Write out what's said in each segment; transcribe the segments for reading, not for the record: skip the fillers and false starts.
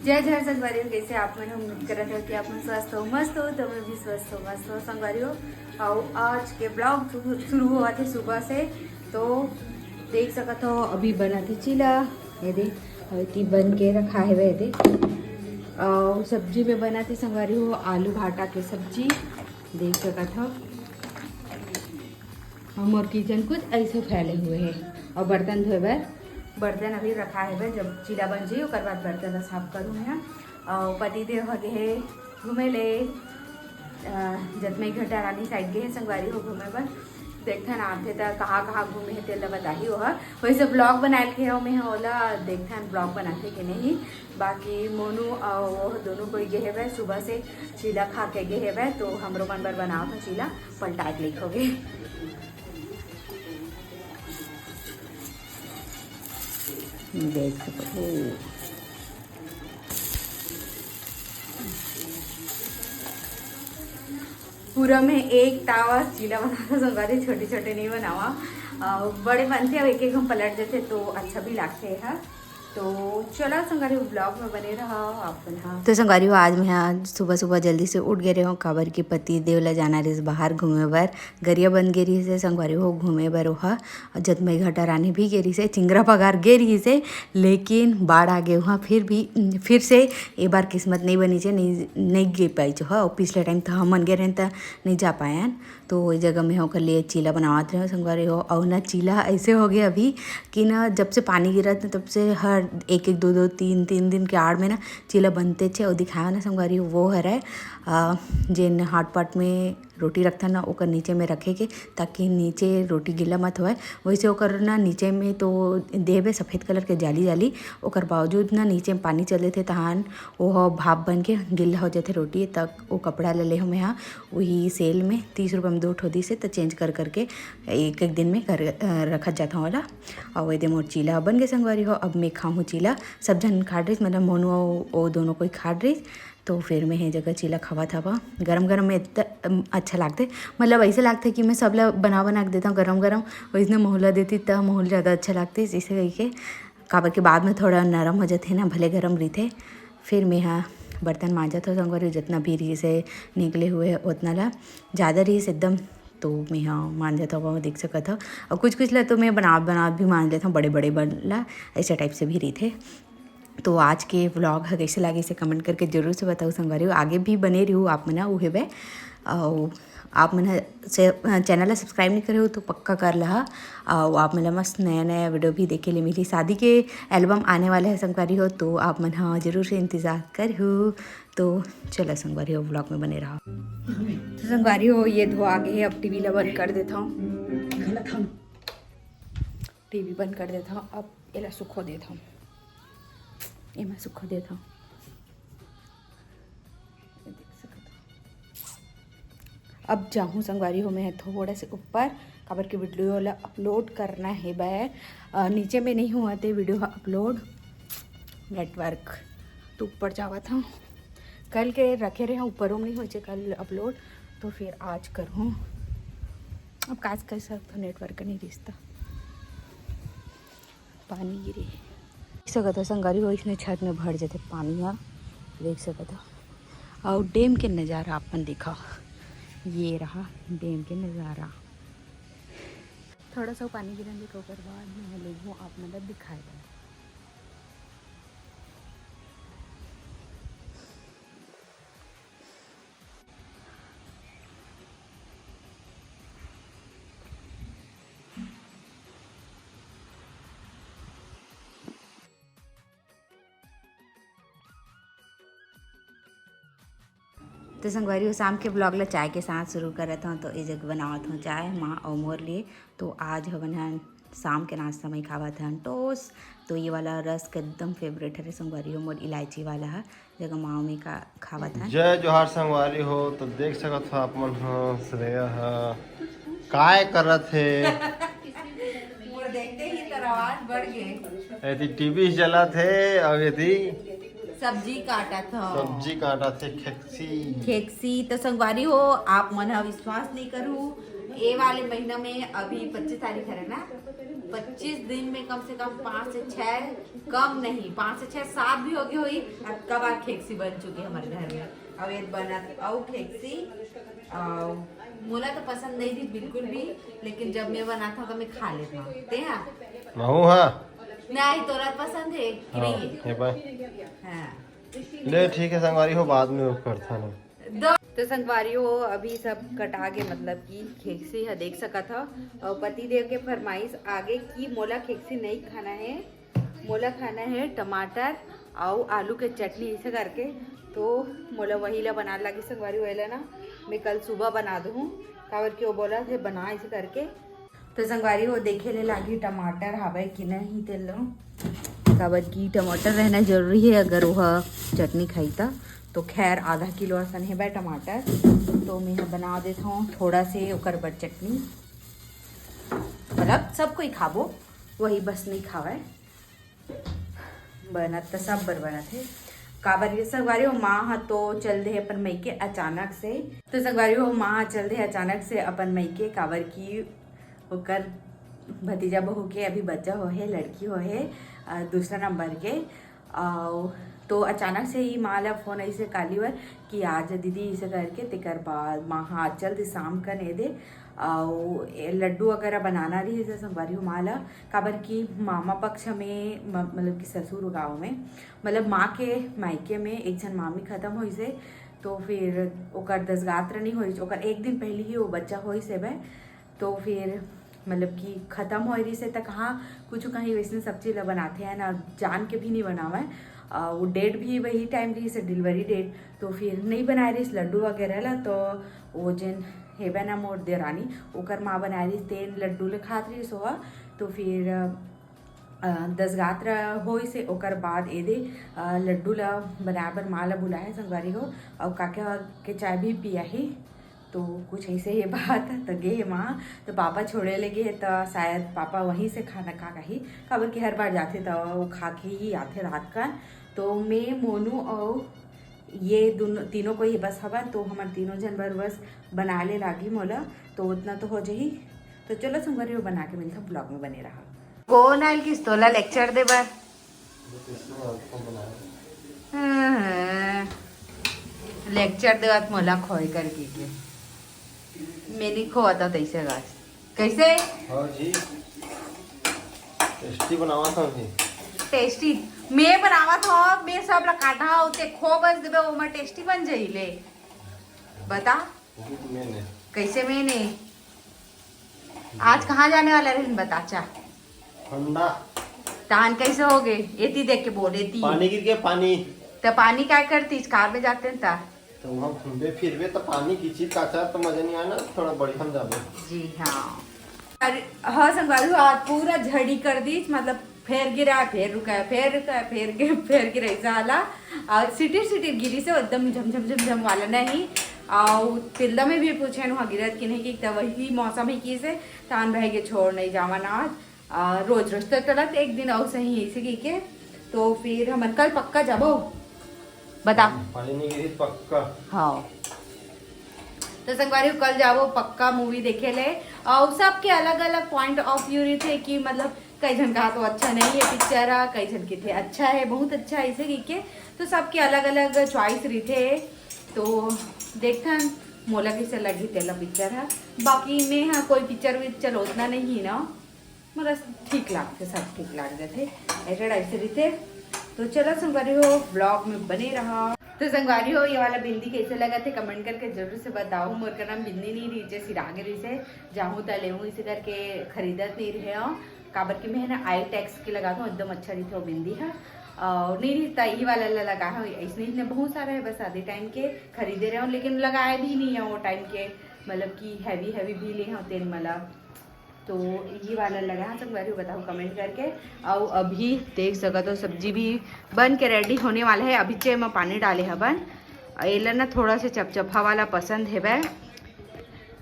जय जय संगवारियों, कैसे आप मैंने उम्मीद कर रहा था कि आप स्वस्थ हो, मस्त हो, तो मैं भी स्वस्थ हो, मस्त हो संगवारियों। और आज के ब्लॉग शुरू हुआ थे सुबह से, तो देख सकत हो अभी बना थे चीला, ये दे अभी बन के रखा है वे दे। और सब्जी में बना थे संगवारियों आलू भाटा के सब्जी, देख सकत हो। और किचन कुछ ऐसे फैले हुए हैं और बर्तन धोए, बर्तन अभी रखा है जब चीला बन जाइए उसके बाद बर्तन साफ करूँ मैं। और पतिदेव हगे है घूमे ले जतमई घटा रानी साइड गए संगवारी हो घूमे पर। देखथन आते तो कहाँ कहाँ घूमे है तेला बताही हो। वैसे ब्लॉग बनाए के हो मैं ओला देखथन ब्लॉग बनाते कि नहीं। बाकी मोनू और वो दोनों कोई गए है सुबह से चीला खा के गए है, तो हमरो मन बर बनाओ था चीला पलटा के लिखोगे। देख सको पूरा में एक तावा चीला बनाना संगवारी, छोटे छोटे नहीं बनावा, बड़े बनते और एक एक हम पलट देते तो अच्छा भी लगते है। तो चलो संगवारी ब्लॉग में बने रहा आप। तो संगवारी आज मैं आज सुबह सुबह जल्दी से उठ गए रहे हूँ काबर की पति देव ला जाना रही बाहर घूमे बर। गरिया बन गे रही से संगवारी हो घूमे बर ओहा जतमई घटा रानी भी गे रही से, चिंगरा पगार गे रही से, लेकिन बाढ़ आ गए वहाँ फिर से एक बार किस्मत नहीं बनी से नहीं गे पाई जो है। और पिछले टाइम तो हम मन गए रहे तो नहीं जा पाए, तो वही जगह में होकर लिए चीला बनाते रहे संगवारी हो। और ना चीला ऐसे हो गया अभी कि ना जब से पानी गिरा था तब से हर एक एक दो दो तीन तीन दिन के आड़ में ना चीला बनते थे। और दिखाया ना संगवारी वो है जिन हाट पाट में रोटी रखता ना ओकर नीचे में रखे के ताकि नीचे रोटी गिला मत होए। वैसे ओकर ना नीचे में तो देवे सफ़ेद कलर के जाली जाली, ओकर बावजूद ना नीचे में पानी चले थे तहान वो भाप बन के गिला हो जाते रोटी। तक वो कपड़ा ले ले हम यहाँ वही सेल में 30 रुपये में 2 ठोदी से तो चेंज कर करके एक एक दिन में कर रखा जाता वाला। और वही मोर चीला बन गए संगवारी हो। अब मैं खाऊँ चीला, सब जन खा रही मतलब मोनू वो दोनों कोई खा रही, तो फिर मैं ये जगह चीला खावा था वह गरम गरम में इतना अच्छा लगते, मतलब ऐसे लगते कि मैं सब ला बना के देता हूँ गरम गरम, वैसे मोहला देती तब मोहल ज़्यादा अच्छा लगते इसे कही के काबर के बाद में थोड़ा नरम हो जाते ना भले गरम रही थे। फिर मैं यहाँ बर्तन मांजा था संगवारी, जितना भी रही से निकले हुए उतना ला ज़्यादा रही से एकदम, तो मैं यहाँ मान जाता हूँ देख सका था। और कुछ ला तो मैं बना भी मान लेता हूँ, बड़े बड़े बनला ऐसे टाइप से भी रही थे। तो आज के व्लॉग कैसे लगे इसे कमेंट करके जरूर से बताओ संगवारी हो। आगे भी बने रही हूँ आप मना उहे वे, और आप मैंने चैनल सब्सक्राइब नहीं करे हो तो पक्का कर ला। और आप मेरा मस्त नया नया वीडियो भी देखे ले, मेरी शादी के एल्बम आने वाले हैं संगवारी हो, तो आप मन हाँ जरूर से इंतज़ार कर हो। तो चलो संगवारी हो ब्लॉग में बने रहा। तो संगवारी हो ये धोआ गए, अब टीवी ला बंद कर देता हूँ, टीवी बंद कर देता हूँ। अब एला सुखो देता हूँ, ये मैं सुखो देता हूँ। अब जाऊँ संगवारी हो मैं थोड़ा से ऊपर काबर की वीडियो अपलोड करना है बैर, नीचे में नहीं हुआ थे वीडियो अपलोड नेटवर्क, तो ऊपर जावा था कल के रखे रहे हैं ऊपरों में नहीं हो कल अपलोड, तो फिर आज करूँ। अब काज कर सकता नेटवर्क नहीं रिश्ता पानी गिरी सकता संगवारी हो, इसने छत में भर जाते पानी यहाँ देख सकता। और डैम के नज़ारा अपन दिखा, ये रहा डैम के नज़ारा। थोड़ा सा पानी गिरने के ऊपर बाद मैं ले हूँ आप मतलब दिखाए दें। तो संगवारी शाम के ब्लॉग ला चाय के साथ शुरू कर रहा था, तो ये जगह बनावत हूँ चाय माँ और मोर लिए। तो आज हवन शाम के नाश्ता में खावा था टोस्ट, तो ये वाला रस्क एकदम फेवरेट है संगवारी हो मोर, इलायची वाला है जगह माँ में का खावा था। जय जोहार संगवारी हो। तो देख सकत हो आप मन श्रेया काय करत है देखते ही तो आवाज बढ़ गए। यदि टीवी चला थे और यदि सब्जी काटा थे खेक्सी। तो संगवारी हो आप मन विश्वास नहीं करूँ, ये वाले महीना में अभी 25 तारीख है ना, 25 दिन में कम से कम 5 से 6, कम नहीं 5 से 6 7 भी होगी हुई। और कबार खेक्सी बन चुकी है हमारे घर में। अब ये बना और खेक्सी मोला तो पसंद नहीं थी बिल्कुल भी, लेकिन जब मैं बनाता हूँ तो मैं खा लेता हूँ। ते हाँ महू हाँ नहीं तोरा पसंद है कि हाँ नहीं है? ये बात हाँ ले ठीक है संगवारी हो, बाद में वो करता ना। तो संगवारी हो अभी सब कटा के मतलब कि खेक्सी है देख सका था। और पति देव के फरमाइश आगे की मोला खेक्सी नहीं खाना है, मोला खाना है टमाटर और आलू के चटनी ऐसे करके। तो मोला वही ला बना लगी संगवारी वही ना मैं कल सुबह बना दूँ काबर के वो बोला थे बना ऐसे करके। तो संगवारी हो देखे ले लागी टमाटर हवे कि नहीं तेल लो काबर की टमाटर रहना जरूरी है अगर वह चटनी खाई तो खैर आधा किलो असन है बा टमाटर। तो मैं बना देता हूँ थोड़ा से ओकर बर चटनी, मतलब सब कोई खाबो वही बस नहीं खावे बनत तो सब बर बनत है। काबर ये संगवारी हो माँ तो चल दे अपन मई के अचानक से। तो संगवारी हो माँ चल दे अचानक से अपन मई के काबर की ओकर भतीजा बहू के अभी बच्चा हो है, लड़की हो है दूसरा नंबर के। तो अचानक से ही माँ ला फोन ऐसे काली बार कि आज दीदी ऐसे करके तेकर बाद माँ हाँ चल दे शाम का ने दे और लड्डू वगैरह बनाना रही जैसे संगवारी हो माँ ला काबर की मामा पक्ष में मतलब कि ससुर गाँव में मतलब माँ के मायके में एक जन मामी खत्म हुई से। तो फिर ओकर दसगात्र नहीं हुई, ओकर एक दिन पहले ही वो बच्चा हुई से बे। तो फिर मतलब कि ख़त्म हो रही से तक हाँ कुछ कहीं वैसे सब चीज़ बनाते हैं ना जान के भी नहीं बनावा है। वो डेट भी वही टाइम रही से डिलीवरी डेट। तो फिर नहीं बनाए रही लड्डू वगैरह ला। तो वो जिन हेबे ना मोर देरानी ओकर माँ बनाए रही तेन लड्डू ले खात रही सोहा। तो फिर दसगात्र हो से ओकर बाद एदे लड्डू ला बनाए बर माँ ला बुलाए संगवारी हो और काका के चाय भी पिया ही। तो कुछ ऐसे ही बात तो गे माँ तो पापा छोड़े ले गए तो शायद पापा वहीं से खाना खा ही काबर कि हर बार जाते तो वो खा के ही आते रात का। तो मैं मोनू और ये दोनों तीनों को ही बस हवा तो हमारे तीनों जन बर बस बना ले लागी मोला तो उतना तो हो जाही। तो चलो संगवारी बना के मिलता ब्लॉग में बने रहा। कौन आयल किस तोला लेक्चर दे बार लेक्चर दे बात मोला खोई कर के मैंने खोता तैसे गाछ कैसे हाँ जी टेस्टी बनावा था जी टेस्टी मैं बनावा था मैं सब ला काटा होते खो बस देबे वो में टेस्टी बन जाइले बता मैंने कैसे मैंने आज कहाँ जाने वाला रही बता चा ठंडा तान कैसे हो गए एती देख के बोले थी पानी गिर गया पानी तो पानी क्या करती कार में जाते हैं ता तो हम घूमबे फिरबे तो पानी की चीज काचा तो मजा नहीं आना थोड़ा बड़ी हम जाबे जी हाँ। हाँ संगवारी आज पूरा झड़ी कर दी मतलब फेर गिरा फिर रुका फिर गिरा ऐसा वाला और सिटी गिरी से एकदम झम वाला नहीं। और तिल्दा में भी पूछे वहाँ गिरत कि नहीं कि तब वही मौसम ही की से तान भाई के छोड़ नहीं जावा ना आज रोज तो चलत एक दिन और सही ऐसे की के। तो फिर हम कल पक्का जाबो बता पानी नहीं गिरी पक्का हाँ। तो संगवारी कल जाओ पक्का मूवी देखे ले और सबके अलग अलग पॉइंट ऑफ व्यू रही थे कि मतलब कई जन कहा तो अच्छा नहीं है पिक्चर कई जन के थे अच्छा है बहुत अच्छा है ऐसे के तो सबके अलग अलग चॉइस रही थे। तो देखता मोला कैसे लगी तेला पिक्चर है बाकी में हाँ कोई पिक्चर विक्चर उतना नहीं ना मतलब ठीक लगते सब ठीक लग जाते ऐसे रही थे। तो चलो संगवारी हो ब्लॉग में बने रहा। तो संगवारी हो ये वाला बिंदी कैसे लगा थे कमेंट करके जरूर से बताओ। मोर का नाम बिंदी नहीं रही जैसे सिरागे रही से जाऊँ तो ले इसे करके खरीदत नहीं रहे हो काबर की मैं ना आई टैक्स के लगा दूँ एकदम अच्छा रही थे वो बिंदी है और नहीं रहता यही वाला लगा है ऐसे इतने बहुत सारा है बस आधे टाइम के खरीदे रहे हो लेकिन लगाए भी नहीं है वो टाइम के मतलब कि हैवी भी ले होते मतलब। तो ये वाला लगा है संगवारी बताओ कमेंट करके। और अभी देख सका तो सब्जी भी बन के रेडी होने वाला है अभी चे में पानी डाले है बन एला ना थोड़ा से चपचपा वाला पसंद है वह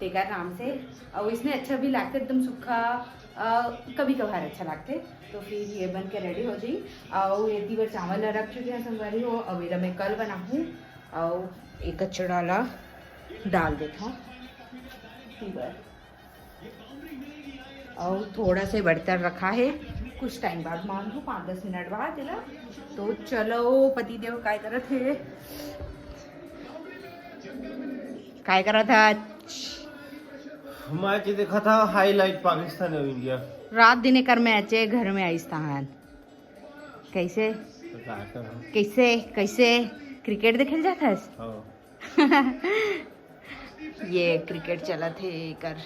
तेकर नाम से और इसमें अच्छा भी लगता है एकदम सूखा कभी कभार अच्छा लगते। तो फिर ये बन के रेडी हो जाई और ये बार चावल रख चुके हैं संगवारी हो अब ये मैं कल बनाऊँ और एक कचड़ा ला डाल देता हूँ और थोड़ा से बर्तन रखा है, कुछ टाइम बाद मान लो 5-10 मिनट बाद दिला। तो चलो पतिदेव काय करत है, काय करत है? मैच देखा था, हाईलाइट पाकिस्तान और इंडिया। रात दिन कर मैच है, घर में आइस तहान कैसे तो क्या करूं? कैसे कैसे क्रिकेट देखे जाता है? हाँ। ये क्रिकेट चला थे कर